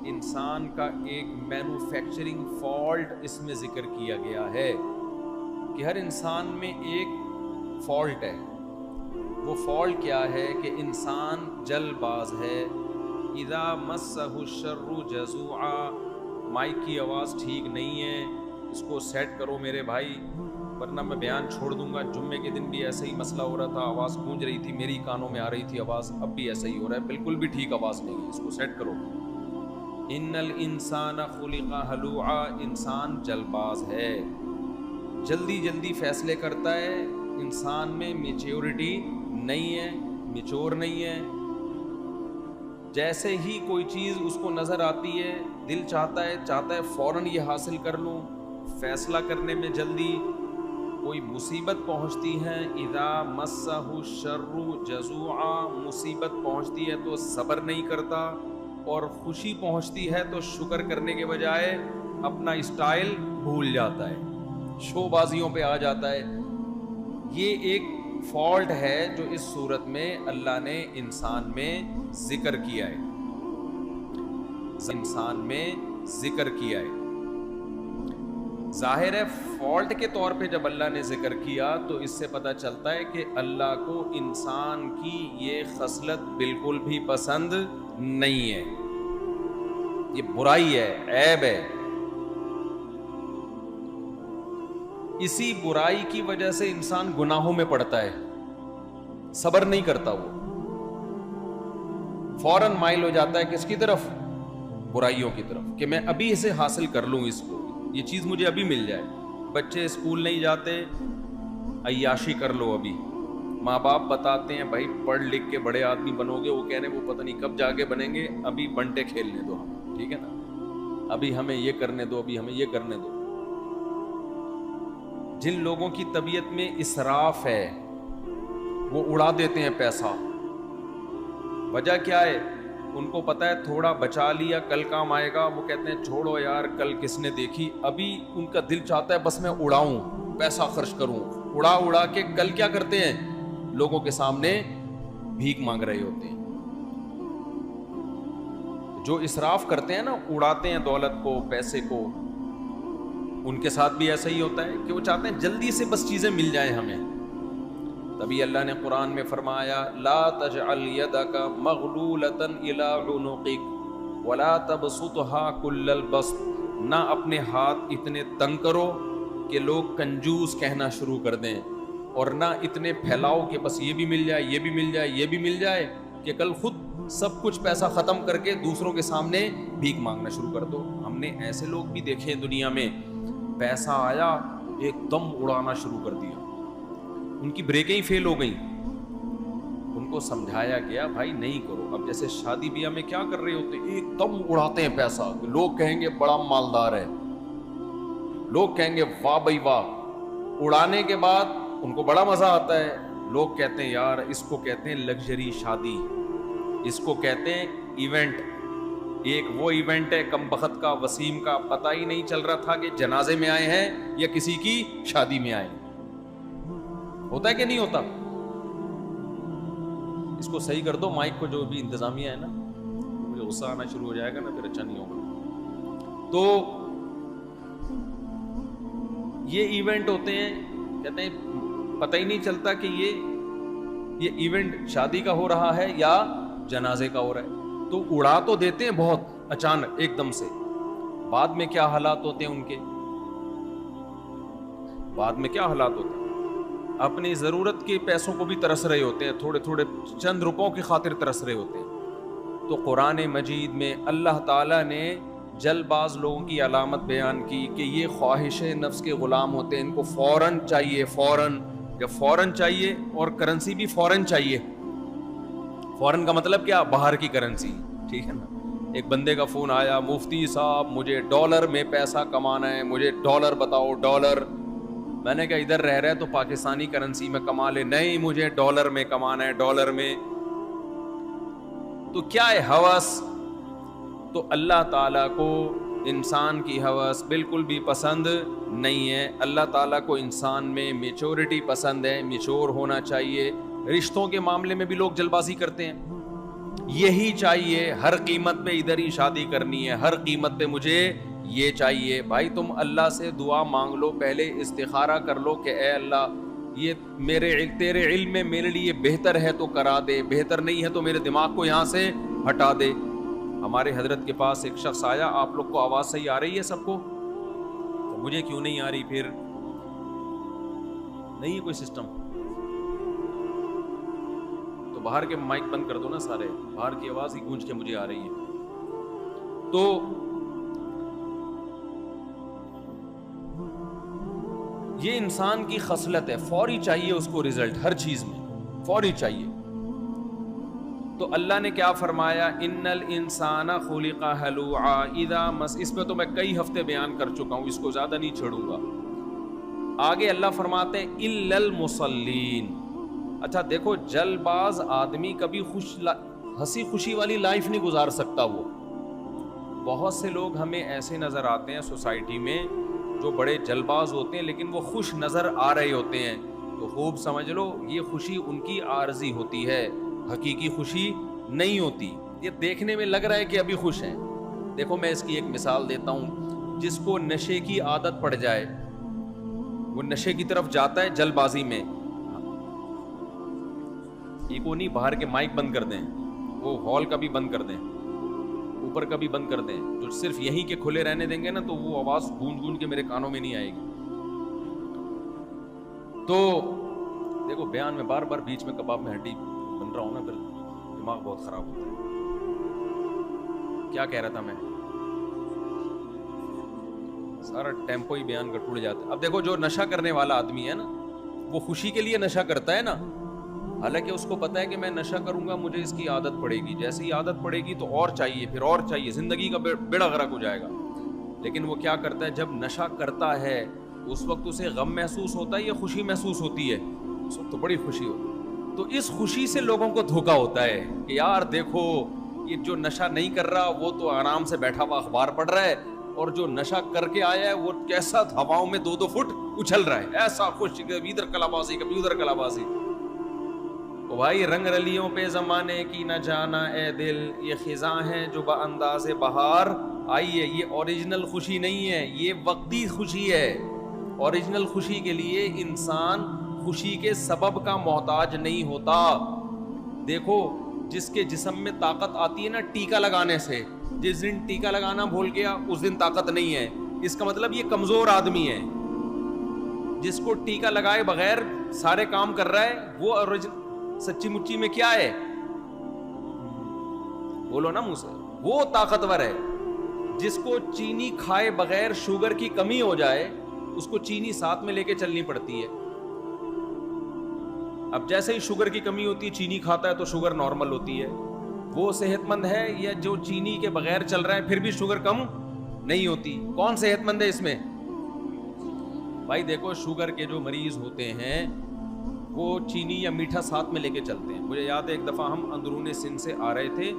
انسان کا ایک مینوفیکچرنگ فالٹ اس میں ذکر کیا گیا ہے کہ ہر انسان میں ایک فالٹ ہے. وہ فالٹ کیا ہے کہ انسان جلد باز ہے. اذا مسہ الشر جزوعا. مائک کی آواز ٹھیک نہیں ہے, اس کو سیٹ کرو میرے بھائی ورنہ میں بیان چھوڑ دوں گا. جمعے کے دن بھی ایسا ہی مسئلہ ہو رہا تھا, آواز گونج رہی تھی, میری کانوں میں آ رہی تھی آواز, اب بھی ایسا ہی ہو رہا ہے, بالکل بھی ٹھیک آواز نہیں ہے, اس کو سیٹ کرو. ان الانسان خلق ہلوعا. انسان جلد باز ہے, جلدی جلدی فیصلے کرتا ہے. انسان میں میچیورٹی نہیں ہے, میچور نہیں ہے. جیسے ہی کوئی چیز اس کو نظر آتی ہے دل چاہتا ہے فوراً یہ حاصل کر لوں. فیصلہ کرنے میں جلدی. کوئی مصیبت پہنچتی ہے اذا مسہ الشر جزوعا. مصیبت پہنچتی ہے تو صبر نہیں کرتا, اور خوشی پہنچتی ہے تو شکر کرنے کے بجائے اپنا اسٹائل بھول جاتا ہے, شو بازیوں پہ آ جاتا ہے. یہ ایک فالٹ ہے جو اس صورت میں اللہ نے انسان میں ذکر کیا ہے. انسان میں ذکر کیا ہے. ظاہر ہے فالٹ کے طور پہ جب اللہ نے ذکر کیا تو اس سے پتہ چلتا ہے کہ اللہ کو انسان کی یہ خصلت بالکل بھی پسند نہیں ہے, یہ برائی ہے, عیب ہے. اسی برائی کی وجہ سے انسان گناہوں میں پڑتا ہے, صبر نہیں کرتا, وہ فوراً مائل ہو جاتا ہے کس کی طرف؟ برائیوں کی طرف, کہ میں ابھی اسے حاصل کر لوں, اس کو یہ چیز مجھے ابھی مل جائے. بچے اسکول نہیں جاتے, عیاشی کر لو ابھی. ماں باپ بتاتے ہیں بھائی پڑھ لکھ کے بڑے آدمی بنو گے, وہ کہہ رہے ہیں وہ پتہ نہیں کب جا کے بنیں گے, ابھی بنٹے کھیلنے دو ہمیں, ٹھیک ہے نا, ابھی ہمیں یہ کرنے دو, ابھی ہمیں یہ کرنے دو. جن لوگوں کی طبیعت میں اسراف ہے وہ اڑا دیتے ہیں پیسہ. وجہ کیا ہے؟ ان کو پتہ ہے تھوڑا بچا لیا کل کام آئے گا, وہ کہتے ہیں چھوڑو یار کل کس نے دیکھی. ابھی ان کا دل چاہتا ہے بس میں اڑاؤں, پیسہ خرچ کروں. اڑا اڑا کے کل کیا کرتے ہیں؟ لوگوں کے سامنے بھیک مانگ رہے ہوتے ہیں. جو اسراف کرتے ہیں نا, اڑاتے ہیں دولت کو, پیسے کو, ان کے ساتھ بھی ایسا ہی ہوتا ہے کہ وہ چاہتے ہیں جلدی سے بس چیزیں مل جائیں ہمیں. تبھی اللہ نے قرآن میں فرمایا لا تجعل یدک مغلولۃ الی عنقک ولا تبسطها کل البسط. نہ اپنے ہاتھ اتنے تنگ کرو کہ لوگ کنجوس کہنا شروع کر دیں, اور نہ اتنے پھیلاؤ کہ بس یہ بھی مل جائے, یہ بھی مل جائے, یہ بھی مل جائے, کہ کل خود سب کچھ پیسہ ختم کر کے دوسروں کے سامنے بھیک مانگنا شروع کر دو. ہم نے ایسے لوگ بھی دیکھے دنیا میں, پیسہ آیا ایک دم اڑانا شروع کر دیا, ان کی بریکیں ہی فیل ہو گئیں. ان کو سمجھایا گیا بھائی نہیں کرو. اب جیسے شادی بیاہ میں کیا کر رہے ہوتے, ایک دم اڑاتے ہیں پیسہ, لوگ کہیں گے بڑا مالدار ہے, لوگ کہیں گے واہ بھائی واہ. اڑانے کے بعد ان کو بڑا مزہ آتا ہے, لوگ کہتے ہیں یار اس کو کہتے ہیں لگژری شادی, اس کو کہتے ہیں ایونٹ. ایک وہ ایونٹ ہے کم بخت کا, وسیم کا, پتہ ہی نہیں چل رہا تھا کہ جنازے میں آئے ہیں یا کسی کی شادی میں آئے ہیں. ہوتا ہے کہ نہیں ہوتا؟ اس کو صحیح کر دو مائک کو, جو بھی انتظامیہ ہے نا, مجھے غصہ آنا شروع ہو جائے گا نا, پھر اچھا نہیں ہوگا. تو یہ ایونٹ ہوتے ہیں, کہتے ہیں پتہ ہی نہیں چلتا کہ یہ ایونٹ شادی کا ہو رہا ہے یا جنازے کا ہو رہا ہے. تو اڑا تو دیتے ہیں بہت اچانک ایک دم سے, بعد میں کیا حالات ہوتے ہیں ان کے, بعد میں کیا حالات ہوتے ہیں. اپنی ضرورت کے پیسوں کو بھی ترس رہے ہوتے ہیں, تھوڑے تھوڑے چند روپوں کی خاطر ترس رہے ہوتے ہیں. تو قرآن مجید میں اللہ تعالیٰ نے جلد باز لوگوں کی علامت بیان کی کہ یہ خواہش نفس کے غلام ہوتے ہیں, ان کو فوراً چاہیے, فوراً. جب فوراً چاہیے اور کرنسی بھی فوراً چاہیے. فوراً کا مطلب کیا؟ باہر کی کرنسی, ٹھیک ہے نا. ایک بندے کا فون آیا, مفتی صاحب مجھے ڈالر میں پیسہ کمانا ہے, مجھے ڈالر بتاؤ, ڈالر. میں نے کہا ادھر رہ رہے تو پاکستانی کرنسی میں کما لے. نہیں مجھے ڈالر میں کمانا ہے, ڈالر میں. تو کیا ہے ہوس؟ تو اللہ تعالیٰ کو انسان کی ہوس بالکل بھی پسند نہیں ہے. اللہ تعالیٰ کو انسان میں میچورٹی پسند ہے, میچور ہونا چاہیے. رشتوں کے معاملے میں بھی لوگ جلد بازی کرتے ہیں. یہی چاہیے، ہر قیمت پہ ادھر ہی شادی کرنی ہے، ہر قیمت پہ مجھے یہ چاہیے. بھائی تم اللہ سے دعا مانگ لو، پہلے استخارہ کر لو کہ اے اللہ یہ تیرے علم میں میرے لیے بہتر ہے تو کرا دے، بہتر نہیں ہے تو میرے دماغ کو یہاں سے ہٹا دے. ہمارے حضرت کے پاس ایک شخص آیا، آپ لوگ کو آواز صحیح آ رہی ہے سب کو؟ تو مجھے کیوں نہیں آ رہی؟ پھر نہیں ہے کوئی سسٹم تو باہر کے مائک بند کر دو نا سارے، باہر کی آواز ہی گونج کے مجھے آ رہی ہے. تو یہ انسان کی خصلت ہے، فوری چاہیے اس کو رزلٹ، ہر چیز میں فوری چاہیے. تو اللہ نے کیا فرمایا؟ ان الانسان خلق ہلوعا اذا مس، اس پہ تو میں کئی ہفتے بیان کر چکا ہوں، اس کو زیادہ نہیں چھڑوں گا. آگے اللہ فرماتے ہیں الا المصلین. اچھا دیکھو، جل باز آدمی کبھی ہنسی خوشی والی لائف نہیں گزار سکتا. وہ بہت سے لوگ ہمیں ایسے نظر آتے ہیں سوسائٹی میں جو بڑے جل باز ہوتے ہیں لیکن وہ خوش نظر آ رہے ہوتے ہیں، تو خوب سمجھ لو یہ خوشی ان کی عارضی ہوتی ہے، حقیقی خوشی نہیں ہوتی. یہ دیکھنے میں لگ رہا ہے کہ ابھی خوش ہیں. دیکھو میں اس کی ایک مثال دیتا ہوں. جس کو نشے کی عادت پڑ جائے، وہ نشے کی طرف جاتا ہے جل بازی میں. ایکو نہیں، باہر کے مائک بند کر دیں، وہ ہال کا بھی بند کر دیں، اوپر کا بھی بند کر دیں. جو صرف یہیں کے کھلے رہنے دیں گے نا تو وہ آواز گونج گونج کے میرے کانوں میں نہیں آئے گی. تو دیکھو بیان میں بار بار بیچ میں کباب میں ہڈی بن رہا ہوں نا، پھر دماغ بہت خراب ہوتا ہے. کیا کہہ رہا تھا میں؟ سارا ٹیمپو ہی بیان کا ٹوٹ جاتا ہے. اب دیکھو جو نشہ کرنے والا آدمی ہے نا، وہ خوشی کے لیے نشہ کرتا ہے نا، حالانکہ اس کو پتا ہے کہ میں نشہ کروں گا مجھے اس کی عادت پڑے گی، جیسے ہی عادت پڑے گی تو اور چاہیے، پھر اور چاہیے، زندگی کا بیڑا غرق ہو جائے گا. لیکن وہ کیا کرتا ہے؟ جب نشہ کرتا ہے اس وقت اسے غم محسوس ہوتا ہے یا خوشی محسوس ہوتی ہے؟ اس وقت تو بڑی خوشی ہوتی ہے. تو اس خوشی سے لوگوں کو دھوکا ہوتا ہے کہ یار دیکھو یہ جو نشہ نہیں کر رہا وہ تو آرام سے بیٹھا ہوا اخبار پڑھ رہا ہے، اور جو نشہ کر کے آیا ہے وہ کیسا ہواؤں میں 2-2 فٹ اچھل رہا ہے، ایسا خوش، کبھی ادھر کلابازی کبھی ادھر کلابازی. او بھائی رنگ رلیوں پہ زمانے کی نہ جانا اے دل، یہ خزاں ہیں جو بانداز بہار آئی ہے. یہ اوریجنل خوشی نہیں ہے، یہ وقتی خوشی ہے. اوریجنل خوشی کے لیے انسان خوشی کے سبب کا محتاج نہیں ہوتا. دیکھو جس کے جسم میں طاقت آتی ہے نا ٹیکا لگانے سے، جس دن ٹیکا لگانا بھول گیا اس دن طاقت نہیں ہے. اس کا مطلب یہ کمزور آدمی ہے. جس کو ٹیکا لگائے بغیر سارے کام کر رہا ہے وہ سچی مچی میں کیا ہے؟ بولو نا منہ سے، وہ طاقتور ہے. جس کو چینی کھائے بغیر شوگر کی کمی ہو جائے اس کو چینی ساتھ میں لے کے چلنی پڑتی ہے. اب جیسے ہی شوگر کی کمی ہوتی ہے چینی کھاتا ہے تو شوگر نارمل ہوتی ہے. وہ صحت مند ہے یا جو چینی کے بغیر چل رہا ہے پھر بھی شوگر کم نہیں ہوتی؟ کون صحت مند ہے اس میں؟ بھائی دیکھو شوگر کے جو مریض ہوتے ہیں وہ چینی یا میٹھا ساتھ میں لے کے چلتے ہیں. مجھے یاد ہے ایک دفعہ ہم اندرون سندھ سے آ رہے تھے